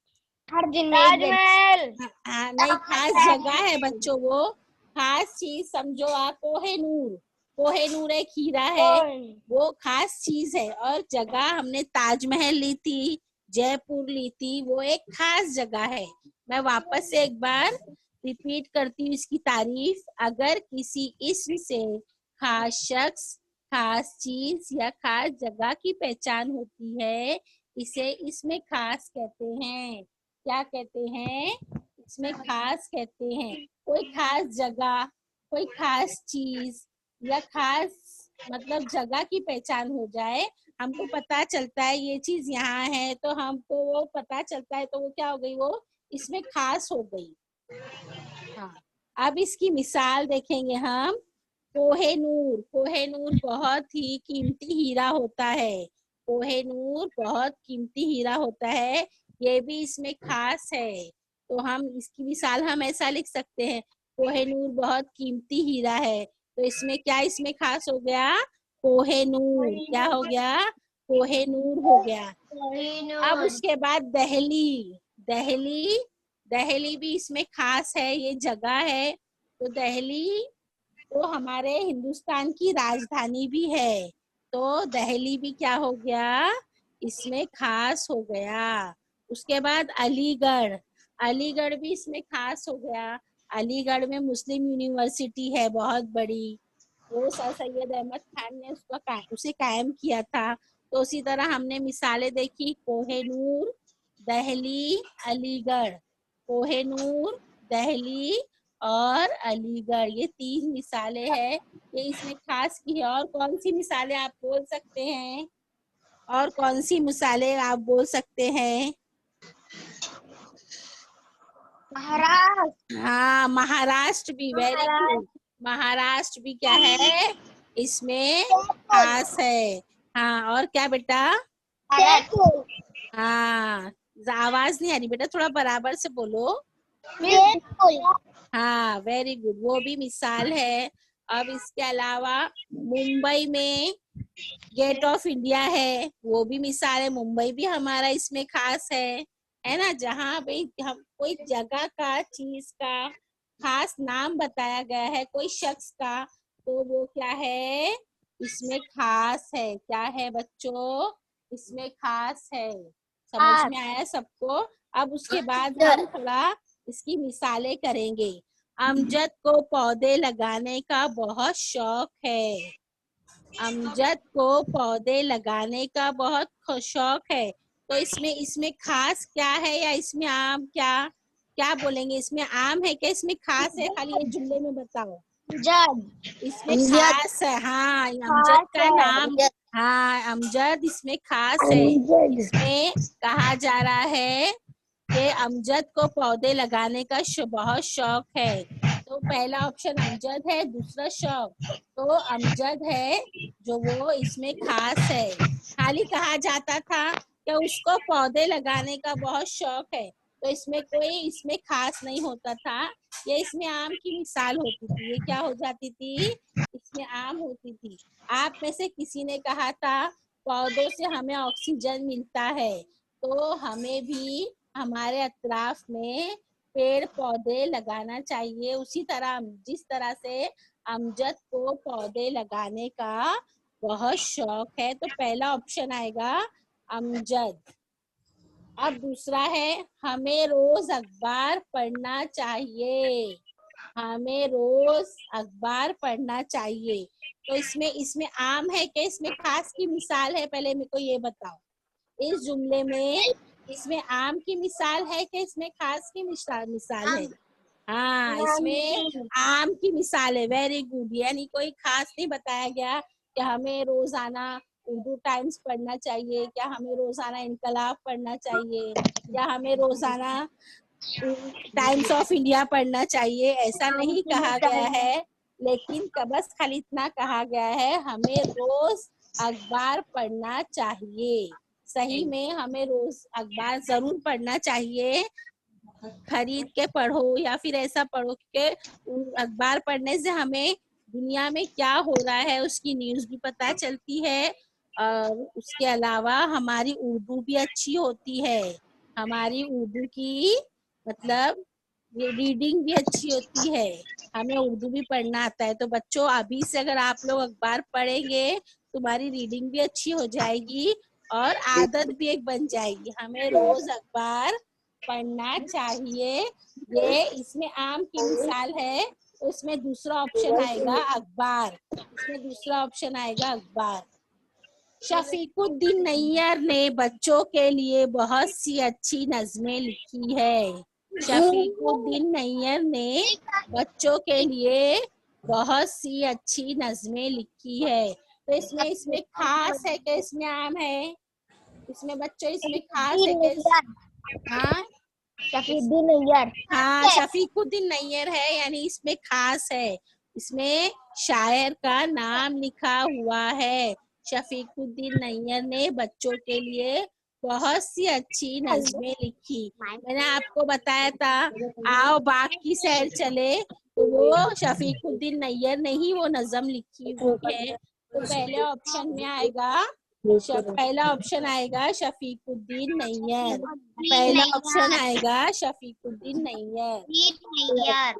ताजमहल। हाँ, नहीं, खास जगह है बच्चों वो। खास चीज समझो आप, कोहिनूर। कोहिनूर एक हीरा है, वो खास चीज है। और जगह हमने ताजमहल ली थी, जयपुर ली थी, वो एक खास जगह है। मैं वापस से एक बार रिपीट करती हूँ इसकी तारीफ। अगर किसी इस्म से खास शख्स, खास चीज या खास जगह की पहचान होती है, इसे इसमें खास कहते हैं। क्या कहते हैं? इसमें खास कहते हैं। कोई खास जगह, कोई खास चीज या खास मतलब जगह की पहचान हो जाए, हमको पता चलता है ये चीज यहाँ है, तो हमको वो पता चलता है, तो वो क्या हो गई? वो इसमें खास हो गई। हाँ, अब इसकी मिसाल देखेंगे हम। कोहेनूर। कोहेनूर बहुत ही कीमती हीरा होता है। कोहेनूर बहुत कीमती हीरा होता है, ये भी इसमें खास है। तो हम इसकी मिसाल हम ऐसा लिख सकते हैं, कोहेनूर बहुत कीमती हीरा है। तो इसमें क्या इसमें खास हो गया? कोहेनूर। क्या हो गया? कोहेनूर हो गया। अब उसके बाद दहली। दहली, दहली भी इसमें खास है, ये जगह है। तो दहली तो हमारे हिंदुस्तान की राजधानी भी है, तो दहली भी क्या हो गया? इसमें खास हो गया। उसके बाद अलीगढ़। अलीगढ़ भी इसमें खास हो गया। अलीगढ़ में मुस्लिम यूनिवर्सिटी है बहुत बड़ी, वो सर सैयद अहमद खान ने उसे कायम किया था। तो उसी तरह हमने मिसालें देखी, कोहेनूर, दहली, अलीगढ़। कोहेनूर, दहली और अलीगढ़, ये 3 मिसालें हैं, ये इसमें खास की है। और कौन सी मिसालें आप बोल सकते हैं? और कौन सी मिसालें आप बोल सकते हैं? महाराष्ट्र। हाँ, महाराष्ट्र भी, वेरी गुड। महाराष्ट्र भी क्या है? इसमें खास है। हाँ, और क्या बेटा? हाँ, आवाज नहीं आ रही बेटा, थोड़ा बराबर से बोलो। हाँ, वेरी गुड, वो भी मिसाल है। अब इसके अलावा मुंबई में गेट ऑफ इंडिया है, वो भी मिसाल है। मुंबई भी हमारा इसमें खास है ना। जहाँ पे हम कोई जगह का, चीज का खास नाम बताया गया है, कोई शख्स का, तो वो क्या है, इसमें खास है। क्या है बच्चों, इसमें खास है। समझ में आया सबको? अब उसके बाद हम थोड़ा इसकी मिसालें करेंगे। अमजद को पौधे लगाने का बहुत शौक है। अमजद को पौधे लगाने का बहुत शौक है। तो इसमें इसमें खास क्या है, या इसमें आम, क्या क्या बोलेंगे? इसमें आम है क्या, इसमें खास है? खाली ये जुमले में बताओ। इसमें खास है। हाँ, अमजद का नाम, हाँ अमजद इसमें खास है। इसमें कहा जा रहा है कि अमजद को पौधे लगाने का बहुत शौक है। तो पहला ऑप्शन अमजद है, दूसरा शौक। तो अमजद है जो वो इसमें खास है। खाली कहा जाता था कि उसको पौधे लगाने का बहुत शौक है, तो इसमें कोई इसमें खास नहीं होता था। ये इसमें आम की मिसाल होती थी। ये क्या हो जाती थी, इसमें आम होती थी। आप में से किसी ने कहा था पौधों से हमें ऑक्सीजन मिलता है, तो हमें भी हमारे अतराफ में पेड़ पौधे लगाना चाहिए। उसी तरह जिस तरह से अमजद को पौधे लगाने का बहुत शौक है, तो पहला ऑप्शन आएगा अमजद। अब दूसरा है, हमें रोज अखबार पढ़ना चाहिए। हमें रोज अखबार पढ़ना चाहिए। तो इसमें इसमें आम है कि इसमें खास की मिसाल है? पहले मेरे को ये बताओ, इस जुमले में इसमें आम की मिसाल है कि इसमें खास की मिसाल है? हाँ, इसमें आम की मिसाल है। Very good. यानी कोई खास नहीं बताया गया कि हमें रोजाना उर्दू टाइम्स पढ़ना चाहिए, क्या हमें रोजाना इनकलाब पढ़ना चाहिए, या हमें रोजाना टाइम्स ऑफ इंडिया पढ़ना चाहिए, ऐसा नहीं कहा गया है। लेकिन बस खाली इतना कहा गया है, हमें रोज अखबार पढ़ना चाहिए। सही में हमें रोज अखबार जरूर पढ़ना चाहिए। खरीद के पढ़ो या फिर ऐसा पढ़ो कि अखबार पढ़ने से हमें दुनिया में क्या हो रहा है उसकी न्यूज भी पता चलती है। और उसके अलावा हमारी उर्दू भी अच्छी होती है। हमारी उर्दू की मतलब रीडिंग भी अच्छी होती है। हमें उर्दू भी पढ़ना आता है। तो बच्चों, अभी से अगर आप लोग अखबार पढ़ेंगे, तुम्हारी रीडिंग भी अच्छी हो जाएगी और आदत भी एक बन जाएगी। हमें रोज अखबार पढ़ना चाहिए। ये इसमें आम की मिसाल है। उसमें दूसरा ऑप्शन आएगा अखबार। इसमें दूसरा ऑप्शन आएगा अखबार। शफीकुद्दीन नैयर ने बच्चों के लिए बहुत सी अच्छी नज़में लिखी है। शफीकुद्दीन नैयर ने बच्चों के लिए बहुत सी अच्छी नज़में लिखी है। तो इसमें इसमें खास है कि इसमें आम है? इसमें बच्चों इसमें खास है कि हाँ, शफीकुद्दीन नैयर। हाँ शफीकुद्दीन नैयर है, यानी इसमें खास है। इसमें शायर का नाम लिखा हुआ है। शफीकुद्दीन नैयर ने बच्चों के लिए बहुत सी अच्छी नज़में लिखी। मैंने आपको बताया था आओ बाग की सैर चले, तो वो शफीकुद्दीन नैयर ने ही वो नज़म लिखी हुई है। तो पहले ऑप्शन में आएगा, पहला ऑप्शन आएगा शफीकुद्दीन नैयर। पहला ऑप्शन आएगा शफीकुद्दीन नैयर।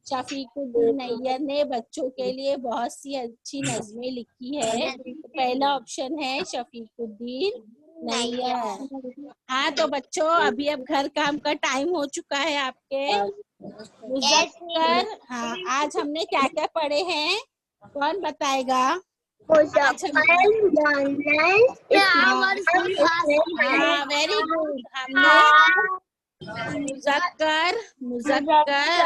शफीकुद्दीन नैयर ने बच्चों के लिए बहुत सी अच्छी नज़में लिखी है। तो पहला ऑप्शन है शफीकुद्दीन नैयर। हाँ तो बच्चों, अभी अब घर काम का टाइम हो चुका है आपके। मुज़क्कर, हाँ आज हमने क्या क्या पढ़े हैं, कौन बताएगा? हाँ वेरी गुड। हमने मुज़क्कर, मुज़क्कर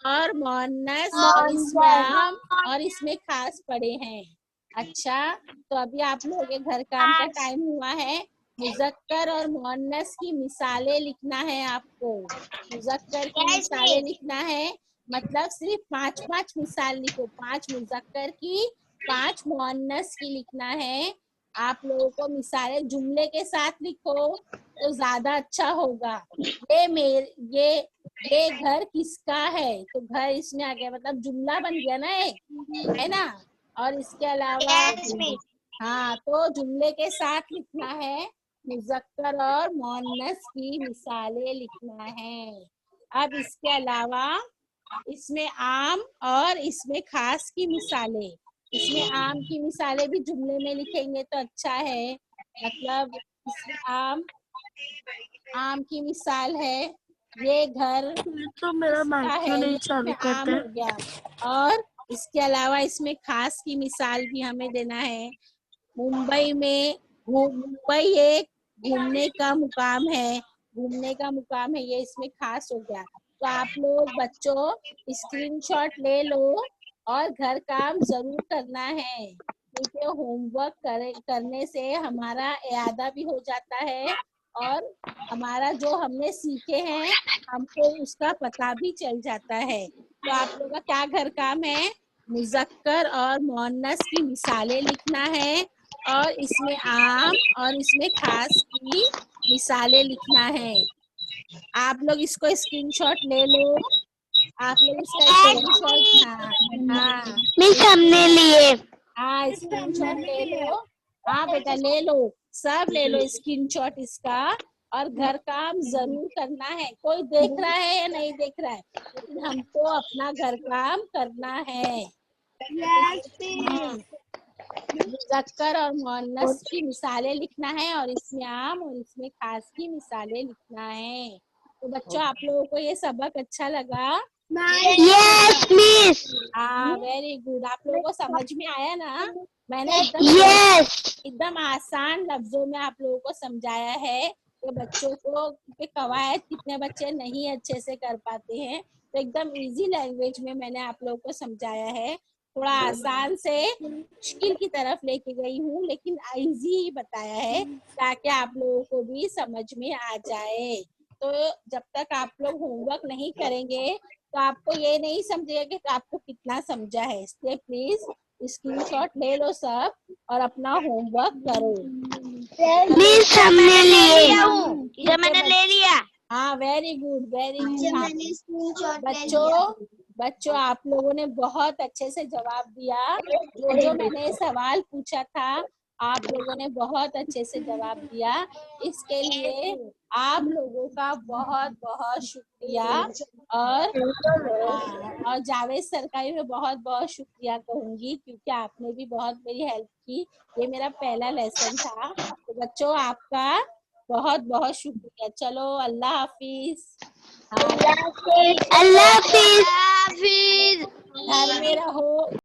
और मुअन्नस और इसम और इसमें खास पढ़े हैं। अच्छा, तो अभी आप लोगों के घर काम का टाइम हुआ है। मुज़क्कर और मुअन्नस की मिसालें लिखना है आपको। मुज़क्कर की मिसालें लिखना है, मतलब सिर्फ 5-5 मिसाल लिखो। 5 मुज़क्कर की, 5 मुअन्नस की लिखना है। आप लोगों को मिसालें जुमले के साथ लिखो तो ज्यादा अच्छा होगा। ये ये घर किसका है, तो घर इसमें आ गया, मतलब जुमला बन गया ना एक, है ना। और इसके अलावा Yes, miss. हाँ, तो जुमले के साथ लिखना है, मुज़क्कर और मुअन्नस की मिसालें लिखना है। अब इसके अलावा इसमें आम और इसमें खास की मिसालें, इसमें आम की मिसालें भी जुमले में लिखेंगे तो अच्छा है। मतलब इसमें आम की मिसाल है, ये घर तो मेरा किसका माइक है, क्यों नहीं ये चालू इसमें आम करते? हो गया। और इसके अलावा इसमें खास की मिसाल भी हमें देना है। मुंबई एक घूमने का मुकाम है, घूमने का मुकाम है, ये इसमें खास हो गया। तो आप लोग बच्चों स्क्रीनशॉट ले लो और घर काम जरूर करना है, क्योंकि होमवर्क करने से हमारा यादा भी हो जाता है और हमारा जो हमने सीखे हैं हमको उसका पता भी चल जाता है। तो आप लोगों का क्या घर काम है, मुज़क्कर और मुअन्नस की मिसालें लिखना है और इसमें आम और इसमें खास की मिसालें लिखना है। आप लोग इसको स्क्रीनशॉट ले लो, आप लोग इसका स्क्रीनशॉट, हाँ मिस हमने लिए। हाँ स्क्रीनशॉट ले लो। हाँ बेटा ले लो, सब ले लो स्क्रीनशॉट इसका, और घर काम जरूर करना है। कोई देख रहा है या नहीं देख रहा है, लेकिन हमको अपना घर काम करना है। मुज़क्कर और मुअन्नस की मिसालें लिखना है और इसमें आम और इसमें खास की मिसालें लिखना है। तो बच्चों आप लोगों को ये सबक अच्छा लगा? Yes, miss. हाँ वेरी गुड, आप लोगों को समझ में आया ना? मैंने एकदम Yes. एकदम आसान लफ्जों में आप लोगों को समझाया है कि बच्चों को, क्योंकि कवायद कितने बच्चे नहीं अच्छे से कर पाते हैं, तो एकदम इजी लैंग्वेज में मैंने आप लोगों को समझाया है। थोड़ा आसान से मुश्किल की तरफ लेके गई हूँ, लेकिन इजी ही बताया है ताकि आप लोगों को भी समझ में आ जाए। तो जब तक आप लोग होमवर्क नहीं करेंगे तो आपको ये नहीं समझेगा कि आपको कितना समझा है, इसलिए प्लीज स्क्रीनशॉट ले लो सब और अपना होमवर्क करो। मिस हमने लिए। ये मैंने ले लिया। हाँ वेरी गुड वेरी गुड। बच्चों आप लोगों ने बहुत अच्छे से जवाब दिया, जो मैंने सवाल पूछा था आप लोगों ने बहुत अच्छे से जवाब दिया। इसके लिए आप लोगों का बहुत बहुत शुक्रिया। और जावेद सर का भी मैं बहुत बहुत शुक्रिया कहूंगी, क्योंकि आपने भी बहुत मेरी हेल्प की। ये मेरा पहला लेसन था। तो बच्चों आपका बहुत बहुत शुक्रिया। चलो अल्लाह हाफिज। अल्लाह हाफिज। घर में रहो।